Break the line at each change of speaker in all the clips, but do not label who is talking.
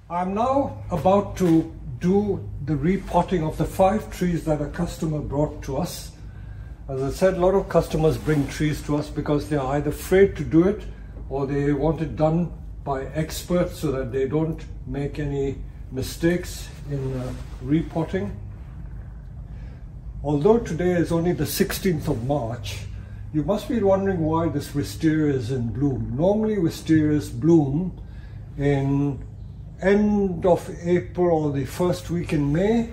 I'm now about to do the repotting of the 5 trees that a customer brought to us. As I said, a lot of customers bring trees to us because they are either afraid to do it or they want it done by experts so that they don't make any mistakes in repotting. Although today is only the 16th of March, you must be wondering why this wisteria is in bloom. Normally wisterias bloom in end of April or the first week in May,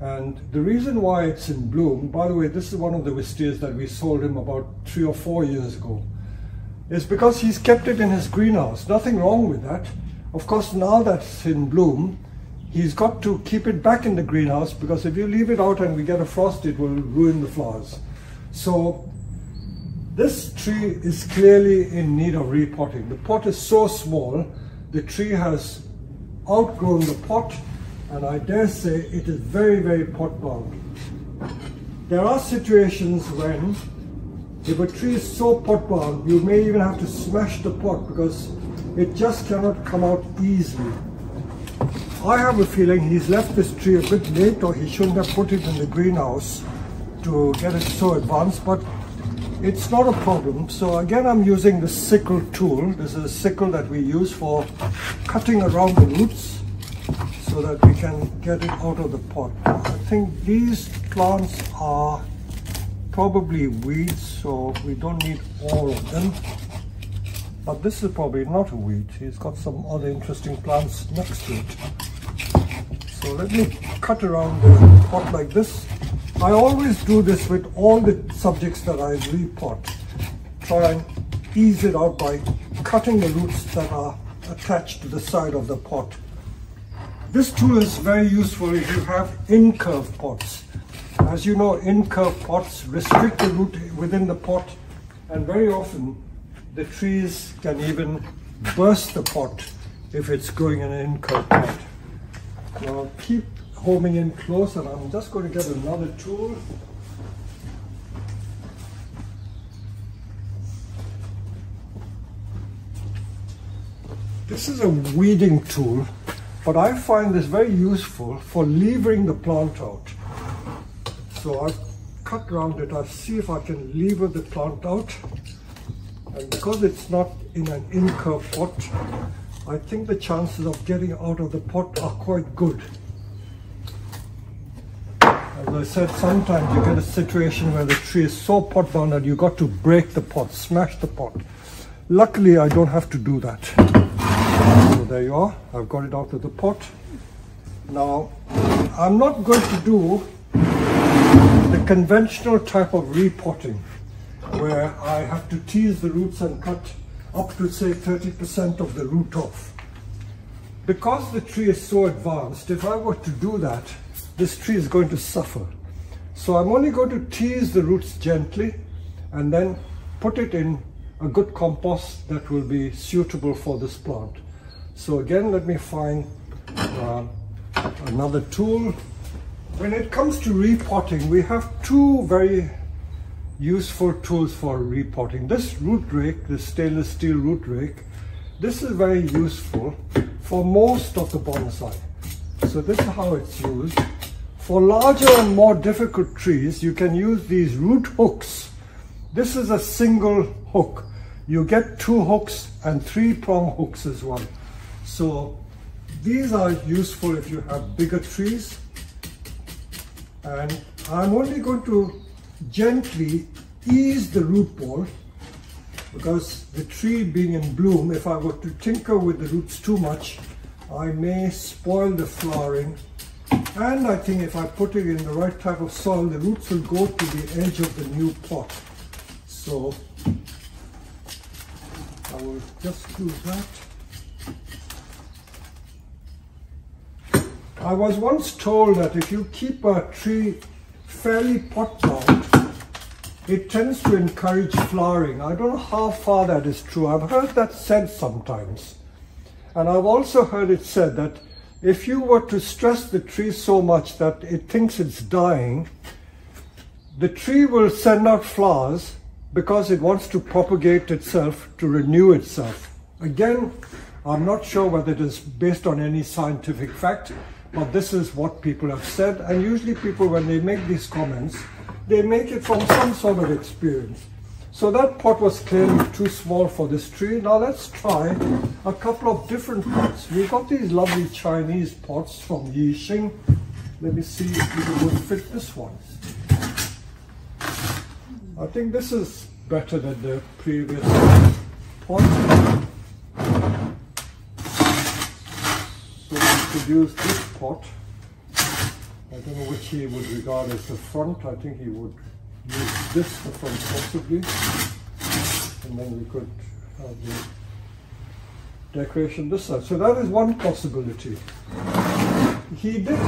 and the reason why it's in bloom, by the way, this is one of the wisterias that we sold him about 3 or 4 years ago, is because he's kept it in his greenhouse. Nothing wrong with that. Of course, now that it's in bloom, he's got to keep it back in the greenhouse, because if you leave it out and we get a frost, it will ruin the flowers. So this tree is clearly in need of repotting. The pot is so small, the tree has outgrown the pot, and I dare say it is very, very pot bound. There are situations when, if a tree is so pot bound, you may even have to smash the pot because it just cannot come out easily. I have a feeling he's left this tree a bit late, or he shouldn't have put it in the greenhouse to get it so advanced, but it's not a problem. So again, I'm using the sickle tool. This is a sickle that we use for cutting around the roots so that we can get it out of the pot. I think these plants are probably weeds, so we don't need all of them. But this is probably not a weed. He's got some other interesting plants next to it. So let me cut around the pot like this. I always do this with all the subjects that I repot. Try and ease it out by cutting the roots that are attached to the side of the pot. This tool is very useful if you have incurve pots. As you know, incurve pots restrict the root within the pot, and very often the trees can even burst the pot if it's growing in an incurve pot. Now keep homing in close, and I'm just going to get another tool. This is a weeding tool, but I find this very useful for levering the plant out. So I've cut around it. I'll see if I can lever the plant out, and because it's not in an incurve pot, I think the chances of getting out of the pot are quite good. As I said, sometimes you get a situation where the tree is so pot bound that you've got to break the pot, smash the pot. Luckily, I don't have to do that. So there you are, I've got it out of the pot. Now, I'm not going to do the conventional type of repotting, where I have to tease the roots and cut up to say 30% of the root off. Because the tree is so advanced, if I were to do that, this tree is going to suffer. So I'm only going to tease the roots gently and then put it in a good compost that will be suitable for this plant. So again, let me find another tool. When it comes to repotting, we have 2 very useful tools for repotting. This root rake, this stainless steel root rake, this is very useful for most of the bonsai. So this is how it's used. For larger and more difficult trees, you can use these root hooks. This is a single hook. You get 2 hooks and 3-prong hooks as well. So these are useful if you have bigger trees. And I'm only going to gently ease the root ball, because the tree being in bloom, if I were to tinker with the roots too much, I may spoil the flowering. And I think if I put it in the right type of soil, the roots will go to the edge of the new pot. So I will just do that. I was once told that if you keep a tree fairly pot bound, it tends to encourage flowering. I don't know how far that is true. I've heard that said sometimes. And I've also heard it said that if you were to stress the tree so much that it thinks it's dying, the tree will send out flowers because it wants to propagate itself, to renew itself. Again, I'm not sure whether it is based on any scientific fact, but this is what people have said. And usually people, when they make these comments, they make it from some sort of experience. So that pot was clearly too small for this tree. Now let's try a couple of different pots. We've got these lovely Chinese pots from Yixing. Let me see if it would fit this one. I think this is better than the previous pot. So we could use this pot. I don't know which he would regard as the front. I think he would use this the front possibly. And then we could have the decoration this side. So that is one possibility. He did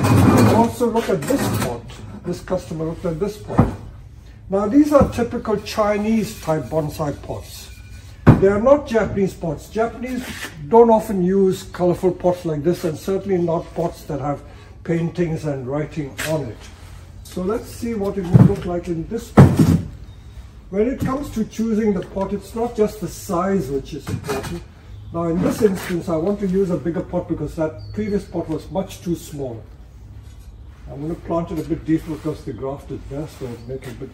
also look at this pot. This customer looked at this pot. Now these are typical Chinese type bonsai pots. They are not Japanese pots. Japanese don't often use colorful pots like this, and certainly not pots that have paintings and writing on it. So let's see what it would look like in this pot. When it comes to choosing the pot, it's not just the size which is important. Now in this instance, I want to use a bigger pot because that previous pot was much too small. I'm going to plant it a bit deeper because the graft is there, so it'll make it a bit.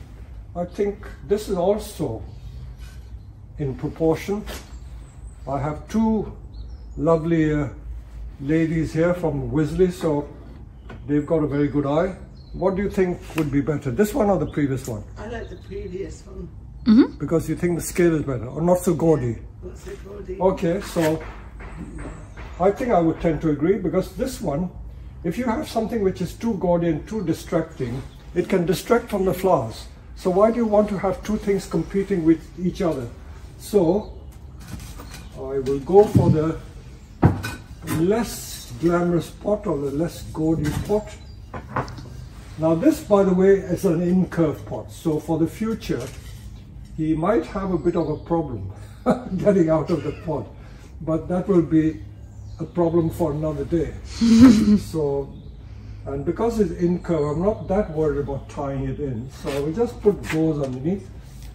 I think this is also in proportion. I have two lovely ladies here from Wisley, so they've got a very good eye. What do you think would be better, this one or the previous one?
I like the previous one.
Mm-hmm.
Because you think the scale is better, or not so gaudy?
Not so gaudy.
Okay, so I think I would tend to agree, because this one, if you have something which is too gaudy and too distracting, it can distract from the flowers. So why do you want to have two things competing with each other? So I will go for the less glamorous pot, or the less gaudy pot. Now this, by the way, is an incurve pot, so for the future he might have a bit of a problem getting out of the pot, but that will be a problem for another day. So, and because it's incurve, I'm not that worried about tying it in, so I will just put those underneath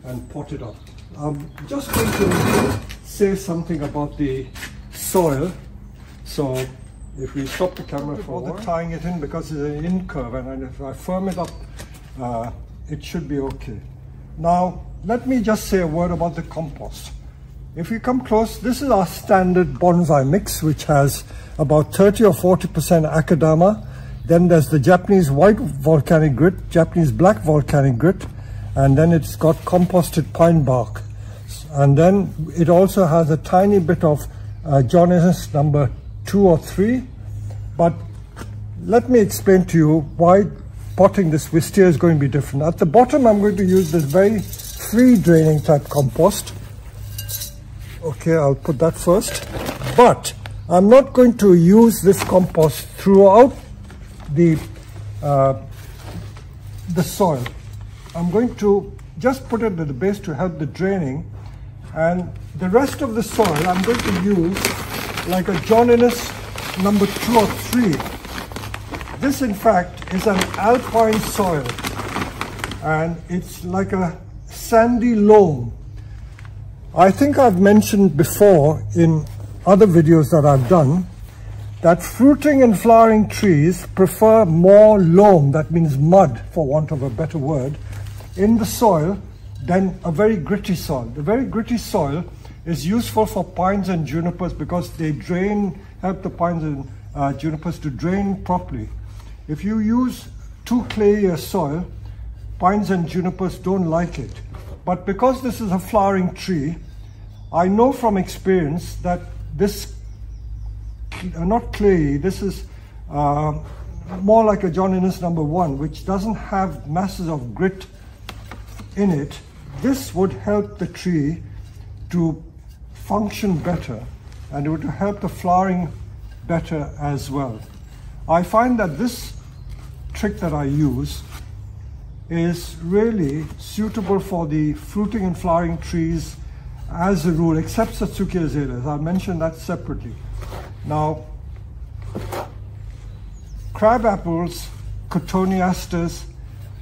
and pot it up. I'm just going to say something about the soil. So if we stop the camera for a while, tying it in, because it's an incurve, and if I firm it up, it should be okay. Now let me just say a word about the compost. If you come close, this is our standard bonsai mix, which has about 30 or 40% akadama. Then there's the Japanese white volcanic grit, Japanese black volcanic grit, and then it's got composted pine bark. And then it also has a tiny bit of John Innes number 2 or 3. But let me explain to you why potting this wisteria is going to be different. At the bottom, I'm going to use this very free draining type compost. Okay, I'll put that first. But I'm not going to use this compost throughout the soil. I'm going to just put it at the base to help the draining, and the rest of the soil I'm going to use like a John Innes number 2 or 3. This in fact is an alpine soil, and it's like a sandy loam. I think I've mentioned before in other videos that I've done that fruiting and flowering trees prefer more loam, that means mud for want of a better word, in the soil than a very gritty soil. The very gritty soil is useful for pines and junipers because they drain, help the pines and junipers to drain properly. If you use too clayey a soil, pines and junipers don't like it. But because this is a flowering tree, I know from experience that this, not clayey, this is more like a John Innes number 1, which doesn't have masses of grit in it. This would help the tree to function better, and it would help the flowering better as well. I find that this trick that I use is really suitable for the fruiting and flowering trees as a rule, except Satsuki azaleas. I'll mention that separately. Now, crab apples, cotoneasters,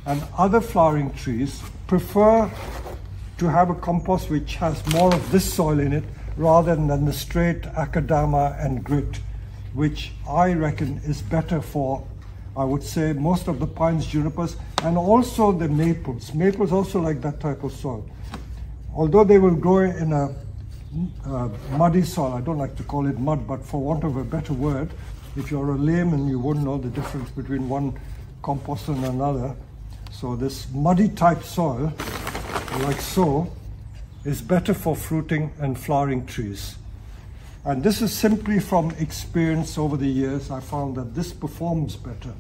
and other flowering trees prefer to have a compost which has more of this soil in it rather than the straight akadama and grit, which I reckon is better for, I would say, most of the pines, junipers, and also the maples. Maples also like that type of soil. Although they will grow in a muddy soil, I don't like to call it mud, but for want of a better word, if you're a layman, you wouldn't know the difference between one compost and another. So this muddy type soil, like so, is better for fruiting and flowering trees. And this is simply from experience over the years. I found that this performs better.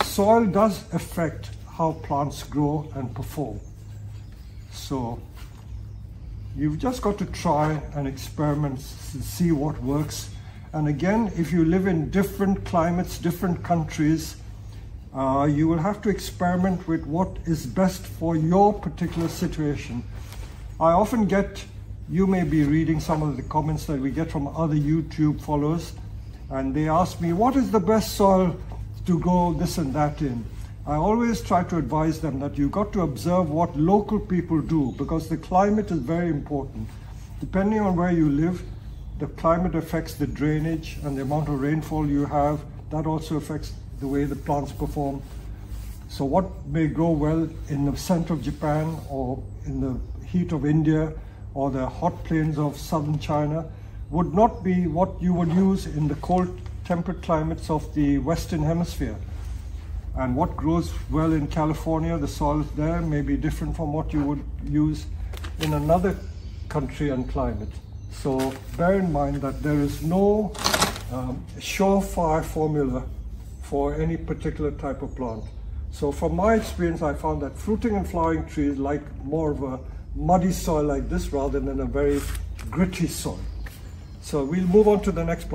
Soil does affect how plants grow and perform. So you've just got to try and experiment to see what works. And again, if you live in different climates, different countries, you will have to experiment with what is best for your particular situation. I often get, you may be reading some of the comments that we get from other YouTube followers, and they ask me, what is the best soil to grow this and that in? I always try to advise them that you've got to observe what local people do, because the climate is very important. Depending on where you live, the climate affects the drainage and the amount of rainfall you have. That also affects the way the plants perform. So what may grow well in the center of Japan or in the heat of India or the hot plains of southern China would not be what you would use in the cold temperate climates of the Western Hemisphere. And what grows well in California, the soil there may be different from what you would use in another country and climate. So bear in mind that there is no surefire formula for any particular type of plant. So from my experience, I found that fruiting and flowering trees like more of a muddy soil like this rather than a very gritty soil. So we'll move on to the next plant.